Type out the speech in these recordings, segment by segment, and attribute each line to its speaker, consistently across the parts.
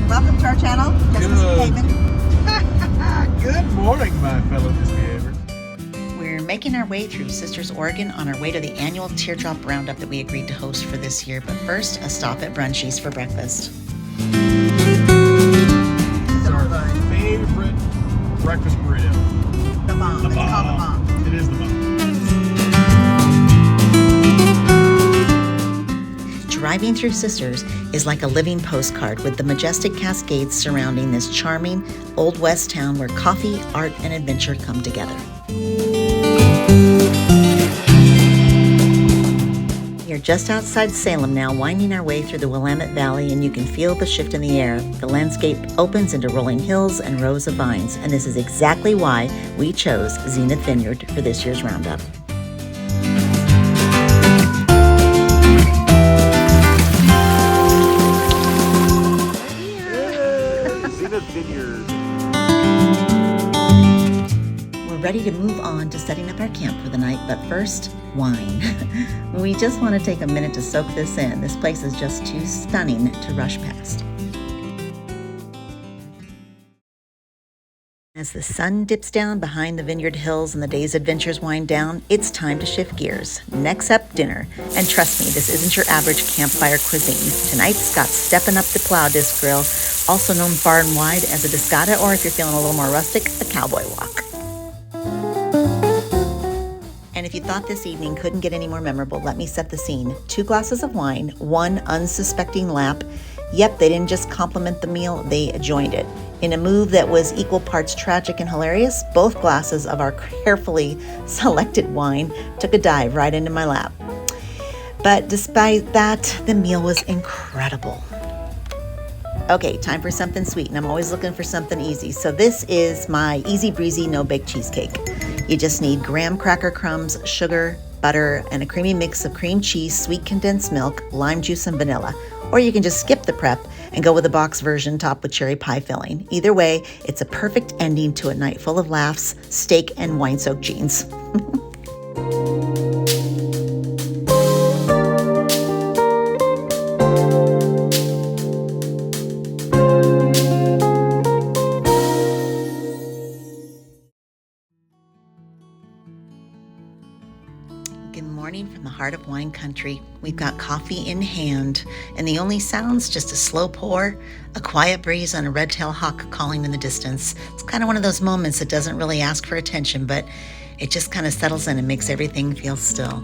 Speaker 1: and welcome to our channel, Just Misbehaving.
Speaker 2: Good morning, my fellow misbehaviors.
Speaker 1: We're making our way through Sisters, Oregon on our way to the annual Teardrop Roundup that we agreed to host for this year. But first, a stop at Brunchies for breakfast.
Speaker 2: It's our favorite breakfast burrito.
Speaker 1: The bomb. It's called the bomb.
Speaker 2: It is the bomb.
Speaker 1: Driving through Sisters is like a living postcard with the majestic cascades surrounding this charming Old West town where coffee, art, and adventure come together. We're just outside Salem now, winding our way through the Willamette Valley, and you can feel the shift in the air. The landscape opens into rolling hills and rows of vines, and this is exactly why we chose Zenith Vineyard for this year's roundup.
Speaker 2: Zenith Vineyard.
Speaker 1: We're ready to move on to setting up our camp for the night, but first, wine. We just want to take a minute to soak this in. This place is just too stunning to rush past. As the sun dips down behind the vineyard hills and the day's adventures wind down, it's time to shift gears. Next up, dinner. And trust me, this isn't your average campfire cuisine. Tonight, Scott's stepping up the plow disc grill, also known far and wide as a discata, or if you're feeling a little more rustic, a cowboy walk. And if you thought this evening couldn't get any more memorable, let me set the scene. 2 glasses of wine, 1 unsuspecting lap. Yep, they didn't just compliment the meal, they joined it. In a move that was equal parts tragic and hilarious, both glasses of our carefully selected wine took a dive right into my lap. But despite that, the meal was incredible. Okay, time for something sweet, and I'm always looking for something easy. So this is my easy breezy no-bake cheesecake. You just need graham cracker crumbs, sugar, butter, and a creamy mix of cream cheese, sweet condensed milk, lime juice, and vanilla. Or you can just skip the prep and go with the box version topped with cherry pie filling. Either way, it's a perfect ending to a night full of laughs, steak, and wine-soaked jeans. Good morning from the heart of wine country. We've got coffee in hand, and the only sound's just a slow pour, a quiet breeze on a red-tailed hawk calling in the distance. It's kind of one of those moments that doesn't really ask for attention, but it just kind of settles in and makes everything feel still.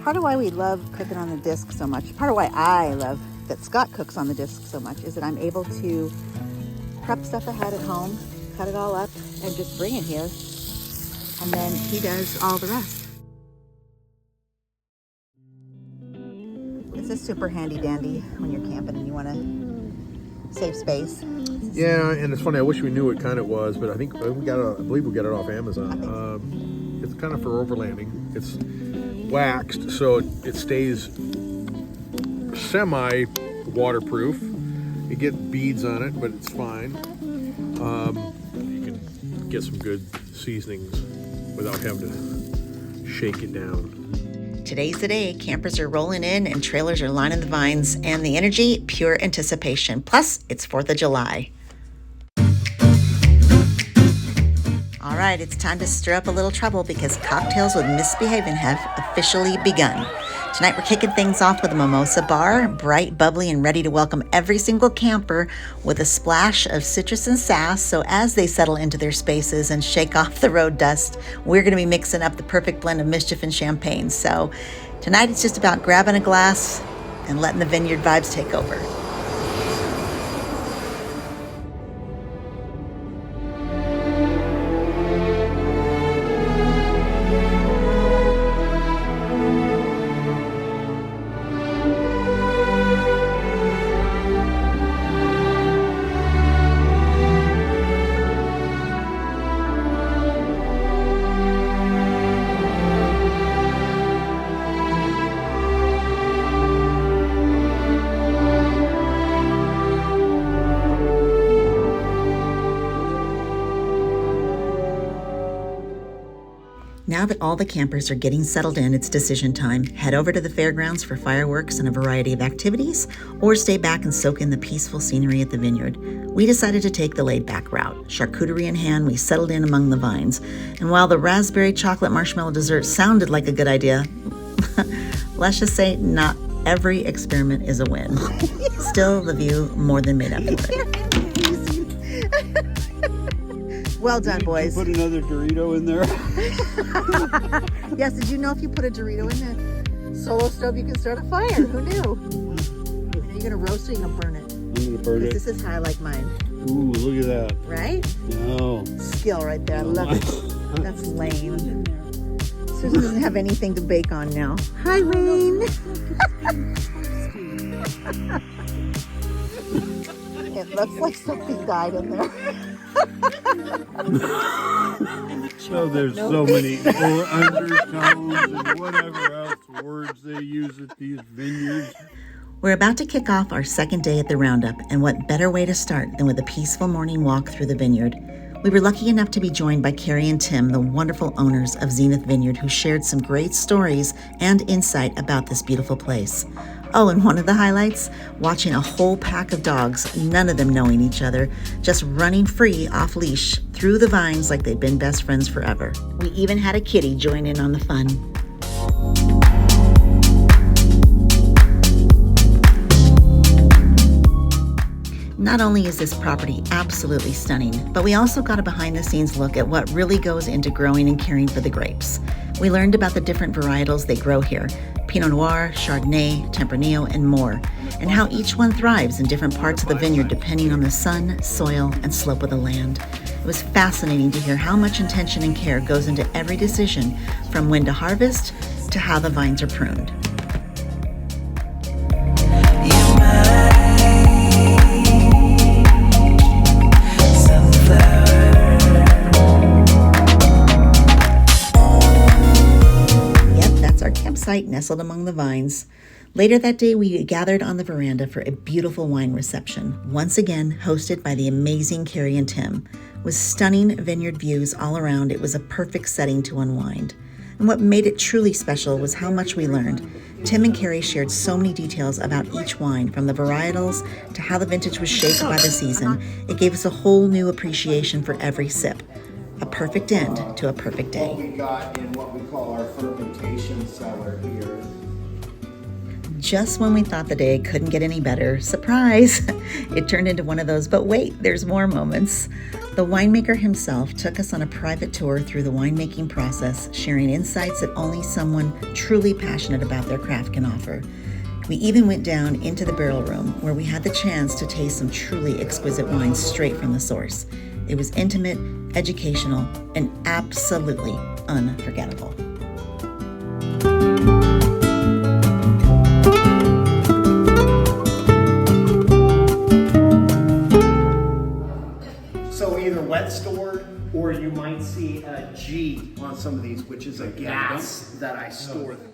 Speaker 1: Part of why we love cooking on the disc so much, part of why I love that Scott cooks on the disc so much, is that I'm able to prep stuff ahead at home, cut it all up, and just bring it here. And then he does all the rest. This is super handy dandy when you're camping and you want to save space.
Speaker 2: Yeah, and it's funny. I wish we knew what kind it was, but I think we got it. I believe we got it off Amazon. It's kind of for overlanding. It's waxed, so it stays semi-waterproof. You get beads on it, but it's fine. You can get some good seasonings without having to shake it down.
Speaker 1: Today's the day. Campers are rolling in and trailers are lining the vines, and the energy, pure anticipation. Plus, it's 4th of July. All right, it's time to stir up a little trouble because Cocktails with Misbehaving have officially begun. Tonight we're kicking things off with a mimosa bar, bright, bubbly, and ready to welcome every single camper with a splash of citrus and sass. So as they settle into their spaces and shake off the road dust, we're going to be mixing up the perfect blend of mischief and champagne. So tonight it's just about grabbing a glass and letting the vineyard vibes take over. Now that all the campers are getting settled in, it's decision time. Head over to the fairgrounds for fireworks and a variety of activities, or stay back and soak in the peaceful scenery at the vineyard. We decided to take the laid-back route. Charcuterie in hand, we settled in among the vines. And while the raspberry chocolate marshmallow dessert sounded like a good idea, let's just say not every experiment is a win. Still, the view more than made up for it. Well done, boys.
Speaker 3: Put another Dorito in there.
Speaker 1: Yes, did you know if you put a Dorito in the solo stove, you can start a fire? Who knew? Are you going to roast it or are you going to burn it?
Speaker 3: I'm going to burn it.
Speaker 1: This is how I like mine.
Speaker 3: Ooh, look at that.
Speaker 1: Right?
Speaker 3: No.
Speaker 1: Skill right there. I love it. That's lame. Susan doesn't have anything to bake on now. Hi, Wayne. It looks like something died in there.
Speaker 3: So there's so many undertones and whatever else words they use at these vineyards.
Speaker 1: We're about to kick off our second day at the Roundup, and what better way to start than with a peaceful morning walk through the vineyard. We were lucky enough to be joined by Carrie and Tim, the wonderful owners of Zenith Vineyard, who shared some great stories and insight about this beautiful place. Oh, and one of the highlights, watching a whole pack of dogs, none of them knowing each other, just running free off leash through the vines like they'd been best friends forever. We even had a kitty join in on the fun. Not only is this property absolutely stunning, but we also got a behind-the-scenes look at what really goes into growing and caring for the grapes. We learned about the different varietals they grow here, Pinot Noir, Chardonnay, Tempranillo, and more, and how each one thrives in different parts of the vineyard depending on the sun, soil, and slope of the land. It was fascinating to hear how much intention and care goes into every decision, from when to harvest to how the vines are pruned. Site nestled among the vines. Later that day, we gathered on the veranda for a beautiful wine reception, once again hosted by the amazing Carrie and Tim. With stunning vineyard views all around, it was a perfect setting to unwind. And what made it truly special was how much we learned. Tim and Carrie shared so many details about each wine, from the varietals to how the vintage was shaped by the season. It gave us a whole new appreciation for every sip. A perfect end to a perfect day.
Speaker 4: What we got in what we call our fermentation cellar here.
Speaker 1: Just when we thought the day couldn't get any better, surprise! It turned into one of those, but wait, there's more moments. The winemaker himself took us on a private tour through the winemaking process, sharing insights that only someone truly passionate about their craft can offer. We even went down into the barrel room, where we had the chance to taste some truly exquisite wines straight from the source. It was intimate, educational, and absolutely unforgettable.
Speaker 4: So either wet stored, or you might see a G on some of these, which is a gas that I store them.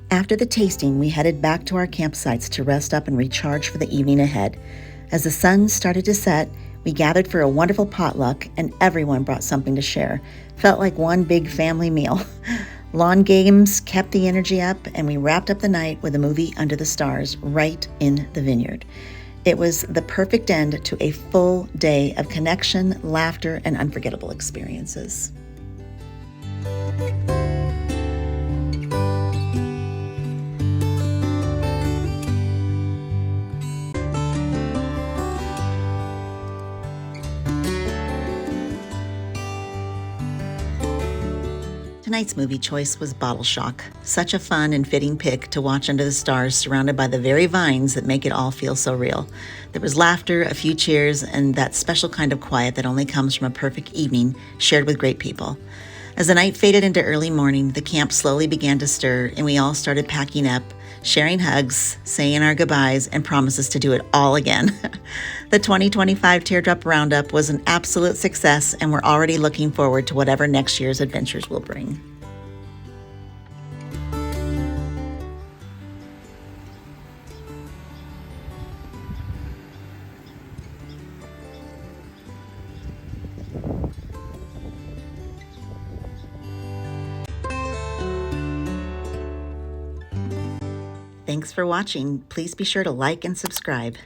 Speaker 1: After the tasting, we headed back to our campsites to rest up and recharge for the evening ahead. As the sun started to set, we gathered for a wonderful potluck, and everyone brought something to share. Felt like one big family meal. Lawn games kept the energy up, and we wrapped up the night with a movie under the stars right in the vineyard. It was the perfect end to a full day of connection, laughter, and unforgettable experiences. Tonight's movie choice was Bottle Shock. Such a fun and fitting pick to watch under the stars, surrounded by the very vines that make it all feel so real. There was laughter, a few cheers, and that special kind of quiet that only comes from a perfect evening shared with great people. As the night faded into early morning, the camp slowly began to stir, and we all started packing up, sharing hugs, saying our goodbyes, and promises to do it all again. The 2025 Teardrop Roundup was an absolute success, and we're already looking forward to whatever next year's adventures will bring. Thanks for watching. Please be sure to like and subscribe.